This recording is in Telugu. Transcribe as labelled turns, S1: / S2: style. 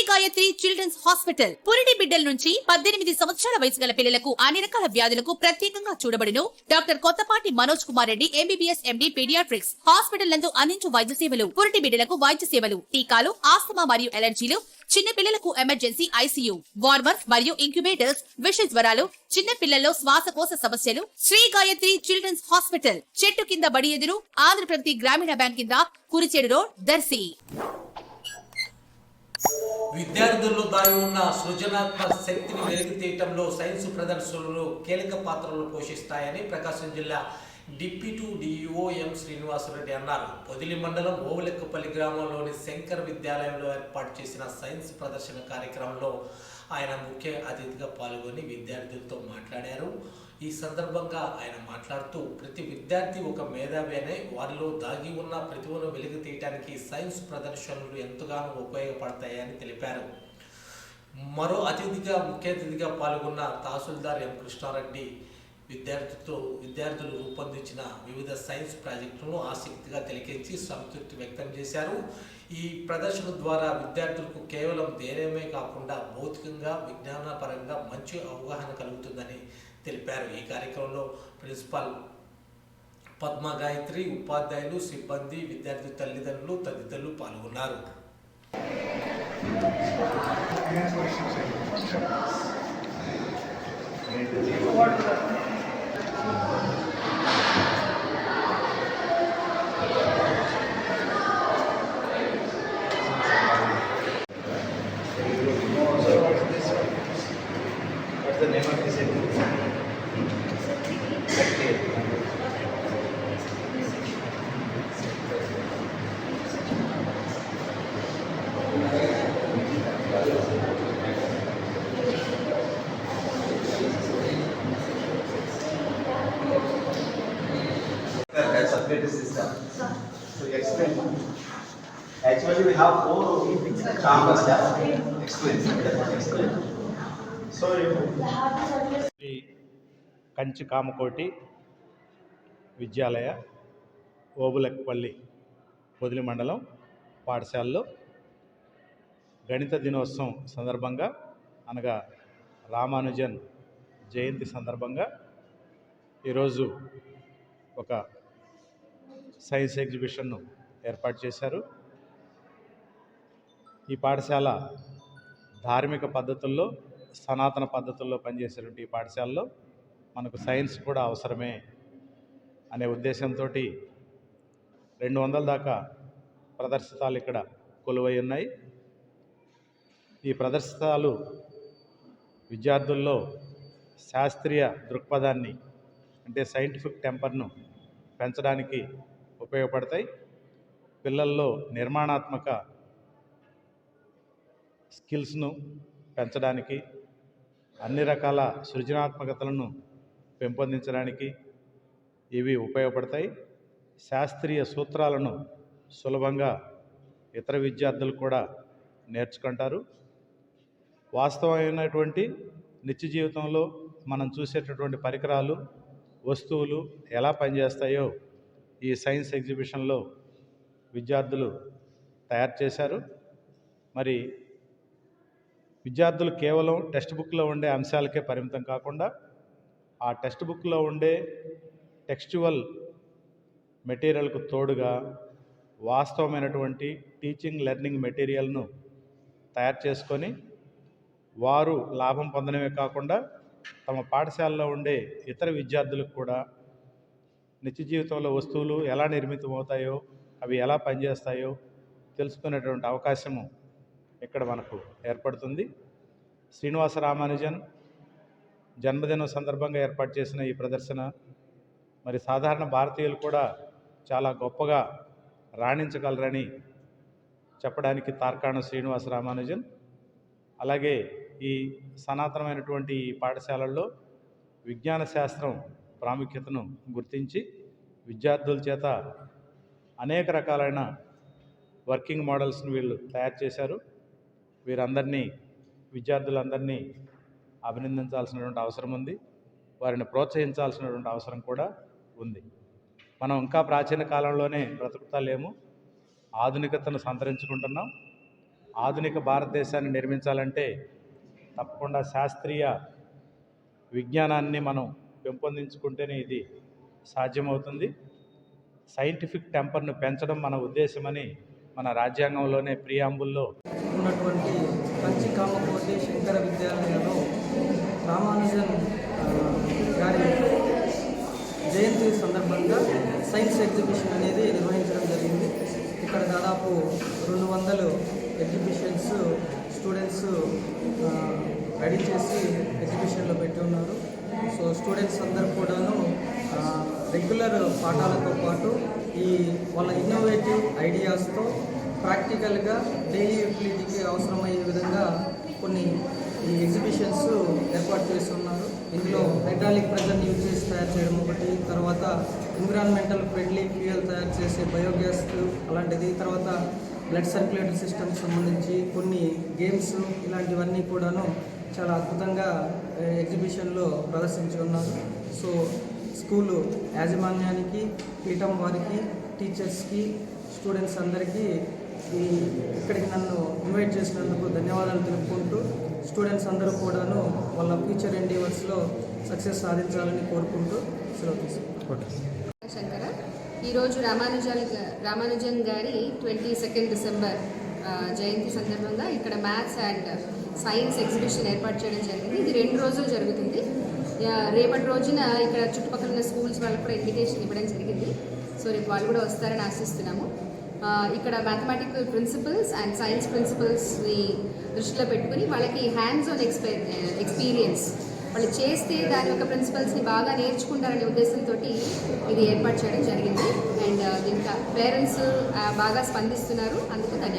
S1: గాయత్రి చిల్డ్రన్స్ హాస్పిటల్ పురిటి బిడ్డల నుంచి 18 సంవత్సరాల వయసు గల పిల్లలకు అన్ని రకాల వ్యాధులకు ప్రత్యేకంగా చూడబడును. Doctor Kothapati Manoj Kumar Reddy MBBS MD paediatrics hospital నందు అందించు వైద్య సేవలు, పురిటి బిడ్డలకు వైద్య సేవలు, టీకాలు, ఆస్తమా మరియు ఎలర్జీలు, చిన్న పిల్లలకు ఎమర్జెన్సీ ఐసీయూ, వార్మర్ మరియు ఇంక్యుబేటర్స్, విష జ్వరాలు, చిన్న పిల్లల్లో శ్వాసకోశ సమస్యలు. శ్రీ గాయత్రి చిల్డ్రన్స్ హాస్పిటల్, చెట్టు కింద బడి ఎదురు, ఆంధ్రప్రదేశ్ గ్రామీణ బ్యాంక్ కింద, కురిచేడు రోడ్, దర్శి.
S2: విద్యార్థుల్లో దాగి ఉన్న సృజనాత్మక శక్తిని వెలికితీయటంలో సైన్స్ ప్రదర్శనలు కీలక పాత్రలు పోషిస్తాయని ప్రకాశం జిల్లా డిప్యూటీ డిఈఓ ఎం శ్రీనివాసరెడ్డి అన్నారు. పొదిలి మండలం ఓవులెక్కపల్లి గ్రామంలోని శంకర్ విద్యాలయంలో ఏర్పాటు చేసిన సైన్స్ ప్రదర్శన కార్యక్రమంలో ఆయన ముఖ్య అతిథిగా పాల్గొని విద్యార్థులతో మాట్లాడారు. ఈ సందర్భంగా ఆయన మాట్లాడుతూ ప్రతి విద్యార్థి ఒక మేధావి అనే వారిలో దాగి ఉన్న ప్రతిభను వెలికి తీయడానికి సైన్స్ ప్రదర్శనలు ఎంతగానో ఉపయోగపడతాయని తెలిపారు. మరో ముఖ్య అతిథిగా పాల్గొన్న తహసీల్దార్ ఎం కృష్ణారెడ్డి విద్యార్థులు రూపొందించిన వివిధ సైన్స్ ప్రాజెక్టులను ఆసక్తిగా తిలకించి సంతృప్తి వ్యక్తం చేశారు. ఈ ప్రదర్శన ద్వారా విద్యార్థులకు కేవలం ధైర్యమే కాకుండా భౌతికంగా విజ్ఞానపరంగా మంచి అవగాహన కలుగుతుందని తెలిపారు. ఈ కార్యక్రమంలో ప్రిన్సిపాల్ పద్మ గాయత్రి, ఉపాధ్యాయులు, సిబ్బంది, విద్యార్థి తల్లిదండ్రులు తదితరులు పాల్గొన్నారు.
S3: What's the name of this exhibit? Circulatory system. So explain. Actually, we have 4 chambers. Explain. So
S4: Kanchi Kamakoti విద్యాలయ ఓబులెక్కపల్లి పొదిలి మండలం పాఠశాలలో గణిత దినోత్సవం సందర్భంగా అనగా రామానుజన్ జయంతి సందర్భంగా ఈరోజు ఒక సైన్స్ ఎగ్జిబిషన్ను ఏర్పాటు చేశారు. ఈ పాఠశాల ధార్మిక పద్ధతుల్లో, సనాతన పద్ధతుల్లో పనిచేసేటువంటి ఈ పాఠశాలలో మనకు సైన్స్ కూడా అవసరమే అనే ఉద్దేశంతో 200 దాకా ప్రదర్శితాలు ఇక్కడ కొలువై ఉన్నాయి. ఈ ప్రదర్శితాలు విద్యార్థుల్లో శాస్త్రీయ దృక్పథాన్ని అంటే సైంటిఫిక్ టెంపర్ను పెంచడానికి ఉపయోగపడతాయి. పిల్లల్లో నిర్మాణాత్మక స్కిల్స్ను పెంచడానికి, అన్ని రకాల సృజనాత్మకతలను పెంపొందించడానికి ఇవి ఉపయోగపడతాయి. శాస్త్రీయ సూత్రాలను సులభంగా ఇతర విద్యార్థులు కూడా నేర్చుకుంటారు. వాస్తవమైనటువంటి నిత్య జీవితంలో మనం చూసేటటువంటి పరికరాలు, వస్తువులు ఎలా పనిచేస్తాయో ఈ సైన్స్ ఎగ్జిబిషన్లో విద్యార్థులు తయారు చేశారు. మరి విద్యార్థులు కేవలం టెక్స్ట్ బుక్లో ఉండే అంశాలకే పరిమితం కాకుండా ఆ టెక్స్ట్ బుక్లో ఉండే టెక్స్చువల్ మెటీరియల్కు తోడుగా వాస్తవమైనటువంటి టీచింగ్ లెర్నింగ్ మెటీరియల్ను తయారు చేసుకొని వారు లాభం పొందడమే కాకుండా తమ పాఠశాలలో ఉండే ఇతర విద్యార్థులకు కూడా నిత్య జీవితంలో వస్తువులు ఎలా నిర్మితమవుతాయో, అవి ఎలా పనిచేస్తాయో తెలుసుకునేటువంటి అవకాశము ఇక్కడ మనకు ఏర్పడుతుంది. శ్రీనివాస రామానుజన్ జన్మదినం సందర్భంగా ఏర్పాటు చేసిన ఈ ప్రదర్శన మరి సాధారణ భారతీయులు కూడా చాలా గొప్పగా రాణించగలరని చెప్పడానికి తార్కాణం శ్రీనివాస రామానుజన్. అలాగే ఈ సనాతనమైనటువంటి ఈ పాఠశాలల్లో విజ్ఞాన శాస్త్రం ప్రాముఖ్యతను గుర్తించి విద్యార్థుల చేత అనేక రకాలైన వర్కింగ్ మోడల్స్ని వీళ్ళు తయారు చేశారు. వీరందరినీ, విద్యార్థులందరినీ అభినందించాల్సినటువంటి అవసరం ఉంది. వారిని ప్రోత్సహించాల్సినటువంటి అవసరం కూడా ఉంది. మనం ఇంకా ప్రాచీన కాలంలోనే బ్రతుకుతా లేము, ఆధునికతను సంతరించుకుంటున్నాం. ఆధునిక భారతదేశాన్ని నిర్మించాలంటే తప్పకుండా శాస్త్రీయ విజ్ఞానాన్ని మనం పెంపొందించుకుంటేనే ఇది సాధ్యమవుతుంది. సైంటిఫిక్ టెంపర్ను పెంచడం మన ఉద్దేశమని మన రాజ్యాంగంలోనే ప్రియాంబుల్లో
S5: ఉన్నటువంటి కంచి కామకోటి శంకర విద్యాలయంలో రామానుజన్ గారి జయంతి సందర్భంగా సైన్స్ ఎగ్జిబిషన్ అనేది నిర్వహించడం జరిగింది. ఇక్కడ దాదాపు 200 ఎగ్జిబిషన్స్ స్టూడెంట్స్ రెడీ చేసి ఎగ్జిబిషన్లో పెట్టి ఉన్నారు. సో స్టూడెంట్స్ అందరూ కూడాను రెగ్యులర్ పాఠాలతో పాటు ఈ వాళ్ళ ఇన్నోవేటివ్ ఐడియాస్తో ప్రాక్టికల్గా డైలీ యూటిలిటీకి అవసరమయ్యే విధంగా కొన్ని ఈ ఎగ్జిబిషన్స్ ఏర్పాటు చేసి ఉన్నారు. ఇందులో హైడ్రాలిక్ ప్రెజర్ని యూజ్ చేసి తయారు చేయడం ఒకటి, తర్వాత ఎన్విరాన్మెంటల్ ఫ్రెండ్లీ ఫ్యూయల్ తయారు చేసే బయోగ్యాస్ అలాంటిది, తర్వాత బ్లడ్ సర్క్యులేటరీ సిస్టమ్కి సంబంధించి కొన్ని గేమ్స్ ఇలాంటివన్నీ కూడాను చాలా అద్భుతంగా ఎగ్జిబిషన్లో ప్రదర్శించి ఉన్నారు. సో స్కూలు యాజమాన్యానికి, పీఠం వారికి, టీచర్స్కి, స్టూడెంట్స్ అందరికీ ఇక్కడికి నన్ను ఇన్వైట్ చేసినందుకు ధన్యవాదాలు తెలుపుకుంటూ స్టూడెంట్స్ అందరూ కూడాను వాళ్ళ ఫ్యూచర్ ఎండీవర్స్లో సక్సెస్ సాధించాలని కోరుకుంటూ సెలవు తీసుకుంటాను.
S6: శంకర ఈరోజు రామానుజన్ గారి 22 డిసెంబర్ జయంతి సందర్భంగా ఇక్కడ మ్యాథ్స్ అండ్ సైన్స్ ఎగ్జిబిషన్ ఏర్పాటు చేయడం జరిగింది. ఇది 2 రోజులు జరుగుతుంది. రేపటి రోజున ఇక్కడ చుట్టుపక్కల ఉన్న స్కూల్స్ వాళ్ళకు కూడా ఇన్విటేషన్ ఇవ్వడం జరిగింది. సో రేపు వాళ్ళు కూడా వస్తారని ఆశిస్తున్నాము. ఇక్కడ మ్యాథమెటికల్ ప్రిన్సిపల్స్ అండ్ సైన్స్ ప్రిన్సిపల్స్ని దృష్టిలో పెట్టుకుని వాళ్ళకి హ్యాండ్స్ ఆన్ ఎక్స్పీరియన్స్ వాళ్ళు చేస్తే దాని యొక్క ప్రిన్సిపల్స్ని బాగా నేర్చుకుంటారనే ఉద్దేశంతో ఇది ఏర్పాటు చేయడం జరిగింది. అండ్ ఇంకా పేరెంట్స్ బాగా స్పందిస్తున్నారు. అందుకు ధన్యవాదాలు.